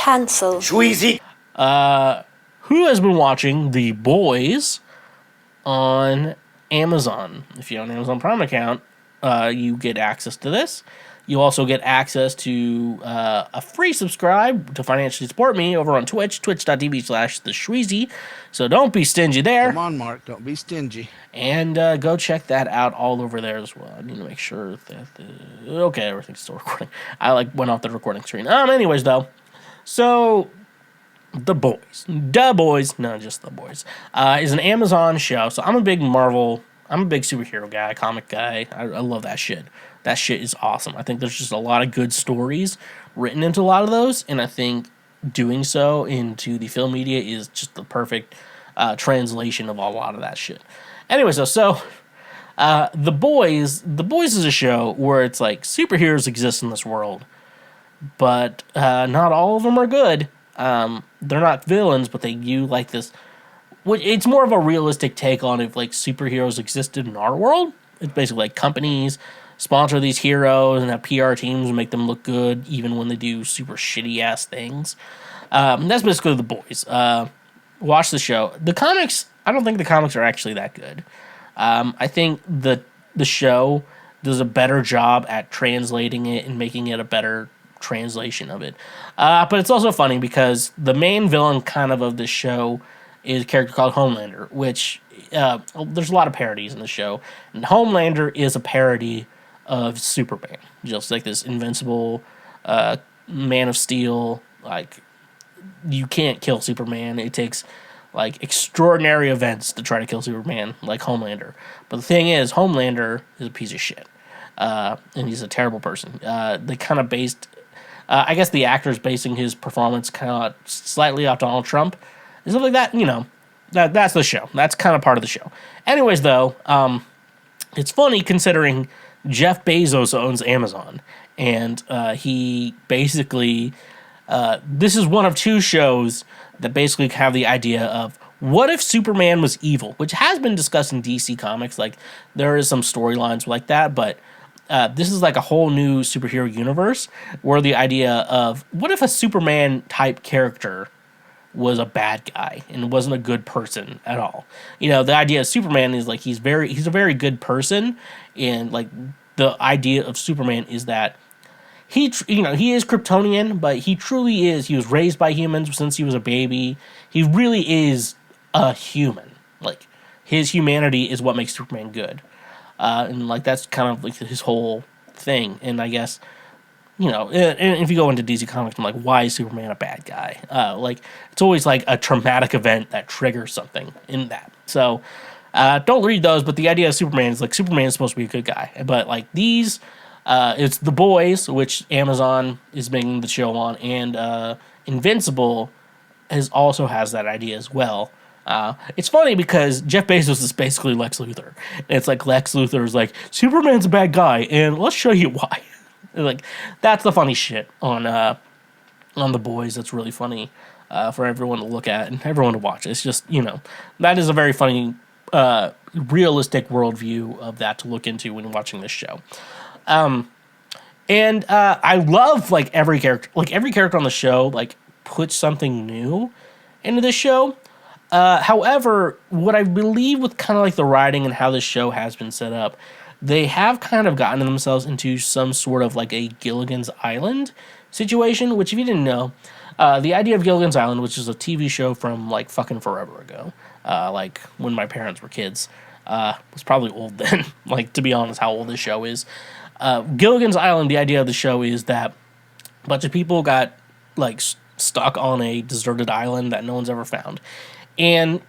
Cancel. Schweezy. Who has been watching The Boys on Amazon? If you have an Amazon Prime account, you get access to this. You also get access to a free subscribe to financially support me over on Twitch, twitch.tv/TheSchweezy. So don't be stingy there. Come on, Mark. Don't be stingy. And go check that out all over there as well. I need to make sure that okay, everything's still recording. I went off the recording screen. Anyways though, so The Boys, not just The Boys, is an Amazon show. So I'm a big superhero guy, comic guy. I love that shit. That shit is awesome. I think there's just a lot of good stories written into a lot of those, and I think doing so into the film media is just the perfect translation of a lot of that shit. Anyway, so The Boys is a show where it's like superheroes exist in this world, but not all of them are good. They're not villains, but they do like this. It's more of a realistic take on if like superheroes existed in our world. It's basically like companies sponsor these heroes and have PR teams and make them look good even when they do super shitty ass things. That's basically The Boys. Watch the show. The comics, I don't think the comics are actually that good. I think the show does a better job at translating it and making it a better translation of it. But it's also funny because the main villain kind of this show is a character called Homelander, which there's a lot of parodies in the show. And Homelander is a parody of Superman, just like this invincible Man of Steel. Like, you can't kill Superman. It takes like extraordinary events to try to kill Superman, like Homelander. But the thing is, Homelander is a piece of shit, and he's a terrible person. They kind of based, I guess the actor's basing his performance kind of slightly off Donald Trump and stuff like that. You know, that's the show. That's kind of part of the show. Anyways, though, it's funny considering Jeff Bezos owns Amazon, and he basically, this is one of two shows that basically have the idea of what if Superman was evil, which has been discussed in DC Comics. Like, there is some storylines like that, but this is like a whole new superhero universe where the idea of what if a Superman type character was a bad guy and wasn't a good person at all. You know, the idea of Superman is like he's a very good person, and like the idea of Superman is that he is Kryptonian, but he truly is. He was raised by humans since he was a baby. He really is a human. Like, his humanity is what makes Superman good, and like that's kind of like his whole thing. And I guess, you know, and if you go into DC Comics, I'm like, why is Superman a bad guy? Like, it's always like a traumatic event that triggers something in that. So don't read those, but the idea of Superman is like Superman is supposed to be a good guy. But like these, it's The Boys, which Amazon is making the show on, and Invincible also has that idea as well. It's funny because Jeff Bezos is basically Lex Luthor. And it's like Lex Luthor is like, Superman's a bad guy, and let's show you why. Like, that's the funny shit on The Boys. That's really funny for everyone to look at and everyone to watch. It's just, you know, that is a very funny, realistic worldview of that to look into when watching this show. And I love like every character on the show like puts something new into this show. However, what I believe with kind of like the writing and how this show has been set up, they have kind of gotten themselves into some sort of like a Gilligan's Island situation, which if you didn't know, the idea of Gilligan's Island, which is a TV show from like fucking forever ago, like when my parents were kids, was probably old then, like to be honest, how old this show is. Gilligan's Island, the idea of the show is that a bunch of people got like stuck on a deserted island that no one's ever found. And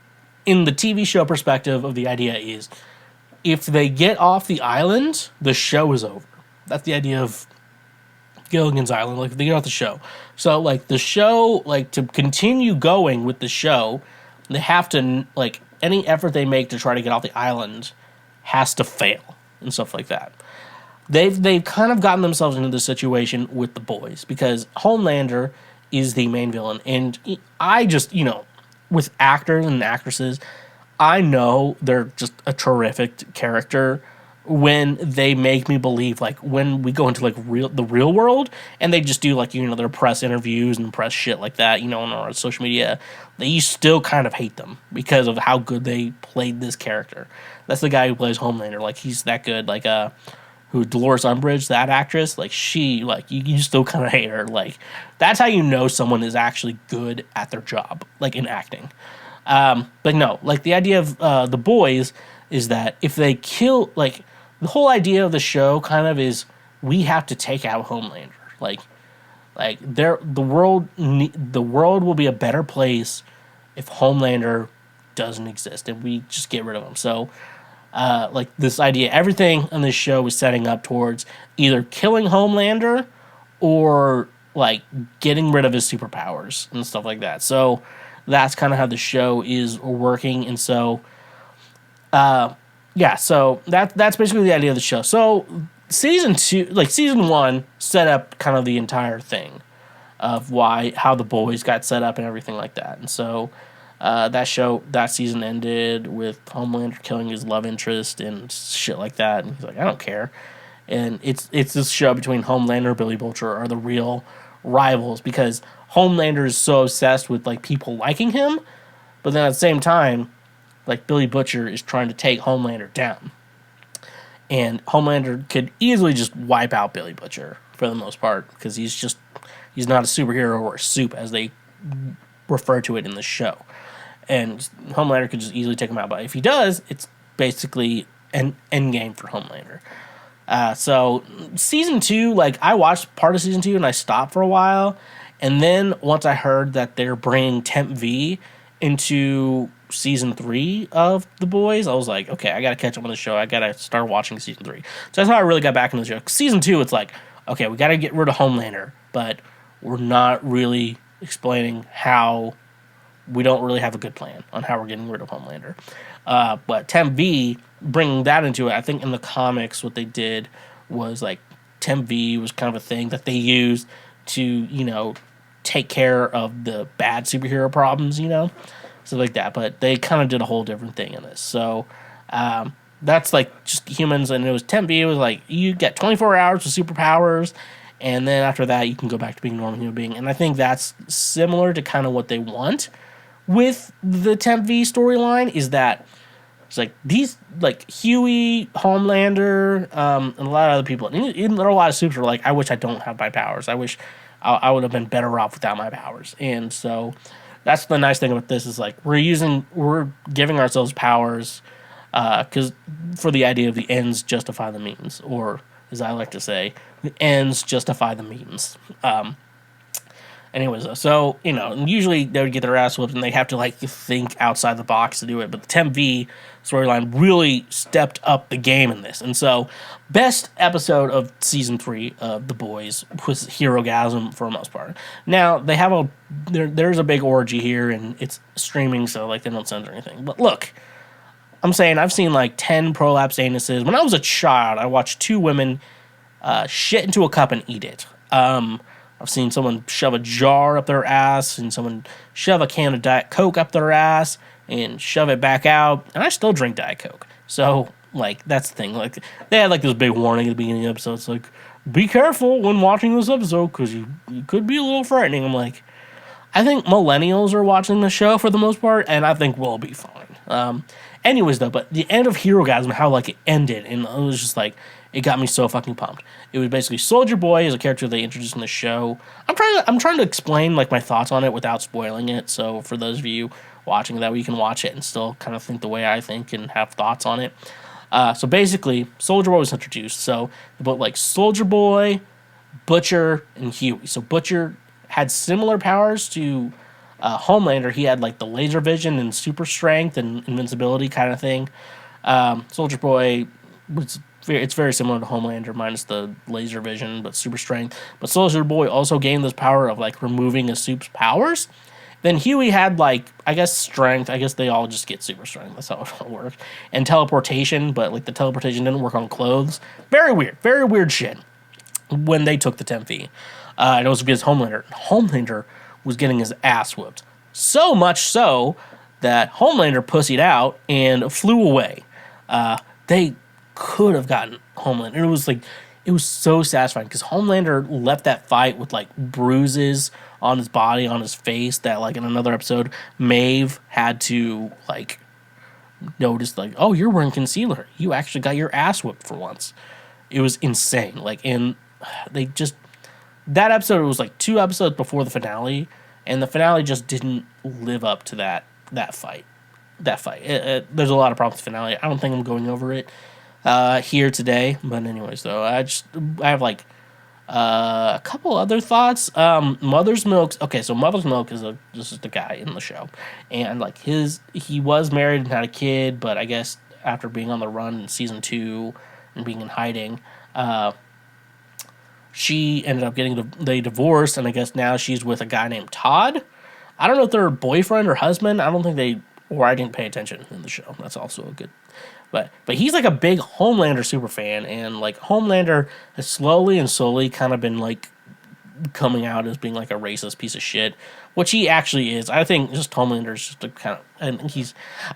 in the TV show perspective of the idea is, if they get off the island, the show is over. That's the idea of Gilligan's Island, like if they get off the show. So like the show, like to continue going with the show, they have to, like any effort they make to try to get off the island has to fail and stuff like that. They've kind of gotten themselves into this situation with The Boys because Homelander is the main villain. And I just, you know, with actors and actresses, I know they're just a terrific character when they make me believe, like when we go into like the real world and they just do like, their press interviews and press shit like that, on our social media, that you still kind of hate them because of how good they played this character. That's the guy who plays Homelander. Like, he's that good. Like, who Dolores Umbridge, that actress, like, she, like, you still kind of hate her. Like, that's how you know someone is actually good at their job, like, in acting. But no, like, the idea of The Boys is that if they kill, like, the whole idea of the show kind of is we have to take out Homelander. Like the world will be a better place if Homelander doesn't exist and we just get rid of him. So, like, this idea, everything on this show is setting up towards either killing Homelander or like getting rid of his superpowers and stuff like that. So that's kind of how the show is working, and so. Yeah, so that's basically the idea of the show. So season 1 set up kind of the entire thing of how the boys got set up and everything like that. And so that season ended with Homelander killing his love interest and shit like that. And he's like, I don't care. And it's this show between Homelander and Billy Butcher are the real rivals, because Homelander is so obsessed with like people liking him, but then at the same time, like, Billy Butcher is trying to take Homelander down. And Homelander could easily just wipe out Billy Butcher for the most part, because he's not a superhero or a soup, as they refer to it in the show. And Homelander could just easily take him out. But if he does, it's basically an endgame for Homelander. So season 2, like, I watched part of season 2 and I stopped for a while. And then once I heard that they're bringing Temp V into season 3 of The Boys, I was like, okay, I gotta catch up on the show. I gotta start watching season 3. So that's how I really got back into the show. Season 2, it's like, okay, we gotta get rid of Homelander, but we're not really explaining how. We don't really have a good plan on how we're getting rid of Homelander. But Temp V, bringing that into it, I think in the comics what they did was, like, Temp V was kind of a thing that they used to, take care of the bad superhero problems, stuff like that. But they kind of did a whole different thing in this. So that's like just humans, and it was Temp V. It was like you get 24 hours with superpowers, and then after that you can go back to being a normal human being. And I think that's similar to kind of what they want with the Temp V storyline, is that it's like these, like, Huey, Homelander, and a lot of other people, and even there are a lot of supers are like, I wish I don't have my powers. I wish I would have been better off without my powers. And so that's the nice thing about this, is like we're giving ourselves powers because for the idea of the ends justify the means, or as I like to say, the ends justify the means. Anyways, so, usually they would get their ass whooped and they have to, like, think outside the box to do it. But the Temp V storyline really stepped up the game in this. And so, best episode of season 3 of The Boys was Herogasm for the most part. Now, they have there's a big orgy here, and it's streaming, so, like, they don't censor anything. But look, I'm saying I've seen, like, 10 prolapsed anuses. When I was a child, I watched 2 women shit into a cup and eat it. I've seen someone shove a jar up their ass, and someone shove a can of Diet Coke up their ass and shove it back out, and I still drink Diet Coke. So, like, that's the thing. Like, they had, like, this big warning at the beginning of the episode. It's like, be careful when watching this episode, because you could be a little frightening. I'm like, I think millennials are watching the show for the most part, and I think we'll be fine. Anyways, though, but the end of Herogasm, how, like, it ended, and it was just like, it got me so fucking pumped. It was basically Soldier Boy as a character they introduced in the show. I'm trying to explain, like, my thoughts on it without spoiling it. So for those of you watching that, you can watch it and still kind of think the way I think and have thoughts on it. So basically, Soldier Boy was introduced. So about, like, Soldier Boy, Butcher, and Huey. So Butcher had similar powers to Homelander. He had, like, the laser vision and super strength and invincibility kind of thing. Soldier Boy it's very similar to Homelander, minus the laser vision, but super strength. But Soldier Boy also gained this power of, like, removing a soup's powers. Then Huey had, like, I guess strength. I guess they all just get super strength. That's how it works. And teleportation, but, like, the teleportation didn't work on clothes. Very weird shit when they took the Temp V. And it was because Homelander was getting his ass whooped. So much so that Homelander pussied out and flew away. They could have gotten Homeland. And it was so satisfying because Homelander left that fight with like bruises on his body, on his face, that like in another episode, Maeve had to like notice like, oh, you're wearing concealer. You actually got your ass whipped for once. It was insane. Like, and they just, that episode was like 2 episodes before the finale, and the finale just didn't live up to that fight. There's a lot of problems with the finale. I don't think I'm going over it here today, but anyways, though, I have like a couple other thoughts. Mother's Milk. Okay, so Mother's Milk this is the guy in the show, and like he was married and had a kid, but I guess after being on the run in season 2 and being in hiding, she ended up they divorced, and I guess now she's with a guy named Todd. I don't know if they're boyfriend or husband. I don't think or I didn't pay attention in the show. That's also a good. But he's like a big Homelander super fan, and like Homelander has slowly and slowly kind of been like coming out as being like a racist piece of shit, which he actually is. I think just Homelander's just a kind of, and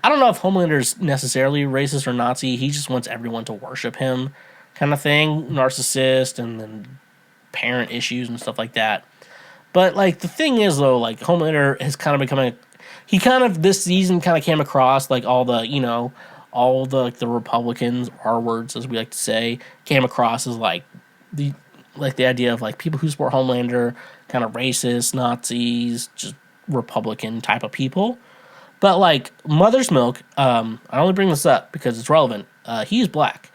I don't know if Homelander's necessarily racist or Nazi. He just wants everyone to worship him, kind of thing, narcissist, and then parent issues and stuff like that. But like the thing is though, like Homelander has kind of becoming, he kind of this season kind of came across like all the like the Republicans, R words as we like to say, came across as like the idea of like people who support Homelander, kind of racist, Nazis, just Republican type of people. But like Mother's Milk, I only bring this up because it's relevant. He's black.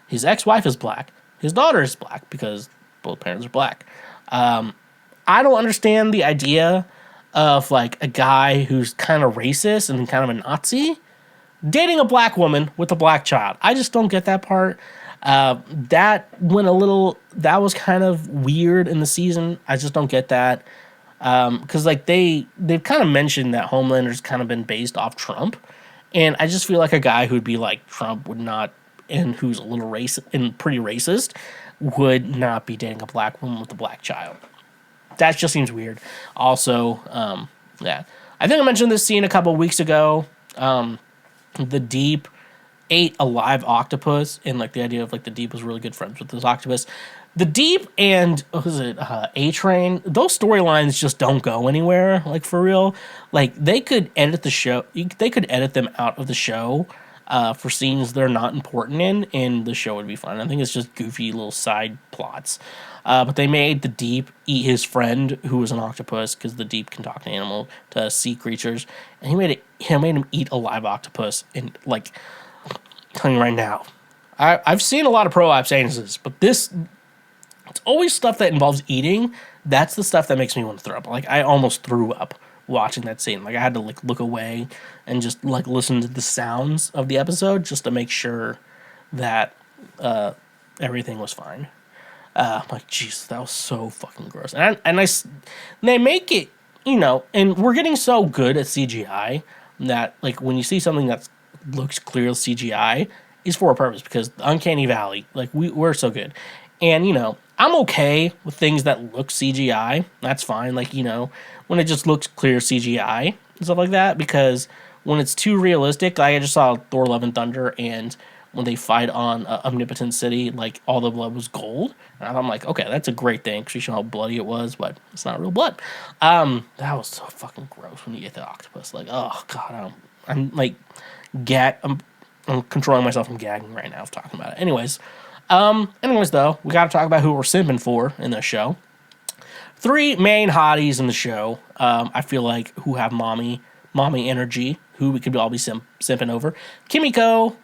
His ex-wife is black. His daughter is black because both parents are black. I don't understand the idea of like a guy who's kind of racist and kind of a Nazi dating a black woman with a black child. I just don't get that part. That was kind of weird in the season. I just don't get that. Because like they've kind of mentioned that Homelander's kind of been based off Trump. And I just feel like a guy who'd be like Trump would not, and who's a little racist and pretty racist, would not be dating a black woman with a black child. That just seems weird. Also, yeah. I think I mentioned this scene a couple weeks ago. The Deep ate a live octopus, and like the idea of like the Deep was really good friends with this octopus. The Deep and A-Train, those storylines just don't go anywhere, like for real. Like they could edit them out of the show for scenes they're not important in, and the show would be fine. I think it's just goofy little side plots. But they made the Deep eat his friend, who was an octopus, because the Deep can talk to sea creatures, and he made him eat a live octopus. And like, I'm telling you right now, I've seen a lot of pro-op seances, but it's always stuff that involves eating. That's the stuff that makes me want to throw up. Like I almost threw up watching that scene. Like I had to like look away and just like listen to the sounds of the episode just to make sure that everything was fine. Like, jeez, that was so fucking gross. And they make it, and we're getting so good at CGI that, like, when you see something that looks clearly CGI, is for a purpose, because the Uncanny Valley, like, we're so good. And, I'm okay with things that look CGI. That's fine. Like, when it just looks clear CGI and stuff like that, because when it's too realistic, like I just saw Thor: Love and Thunder, and when they fight on Omnipotent City, like, all the blood was gold. And I'm like, okay, that's a great thing, because you show how bloody it was, but it's not real blood. That was so fucking gross when you get the octopus. Like, oh, God, I'm like, I'm controlling myself from gagging right now of talking about it. Anyways, though, we got to talk about who we're simping for in this show. 3 main hotties in the show, I feel like, who have mommy energy, who we could all be simping over. Kimiko,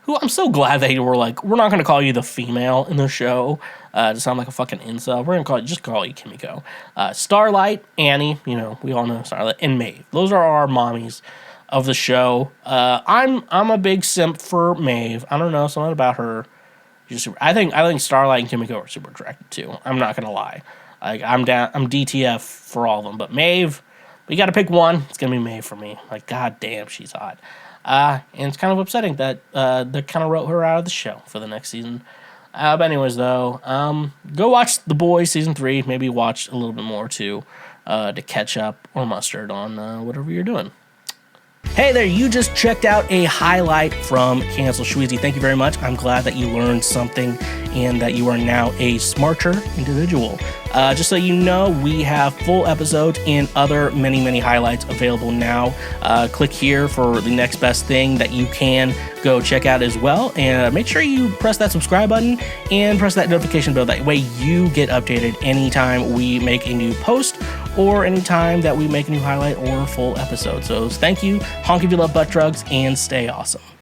who I'm so glad they were like, we're not going to call you the female in the show to sound like a fucking incel. We're going to call you Kimiko. Starlight, Annie, we all know Starlight, and Maeve. Those are our mommies of the show. I'm a big simp for Maeve. I don't know, something about her. I think Starlight and Kimiko are super attractive too. I'm not going to lie. Like, I'm DTF for all of them, but Maeve, we got to pick one. It's going to be Maeve for me. Like, god damn, she's hot. And it's kind of upsetting that they kind of wrote her out of the show for the next season. But anyways, though, go watch The Boys Season 3. Maybe watch a little bit more, too, to catch up or mustard on whatever you're doing. Hey there, you just checked out a highlight from Cancel Schweezy. Thank you very much. I'm glad that you learned something and that you are now a smarter individual. Just so you know, we have full episodes and other many highlights available now. Click here for the next best thing that you can go check out as well. And make sure you press that subscribe button and press that notification bell. That way you get updated anytime we make a new post or anytime that we make a new highlight or full episode. So thank you, honk if you love butt drugs, and stay awesome.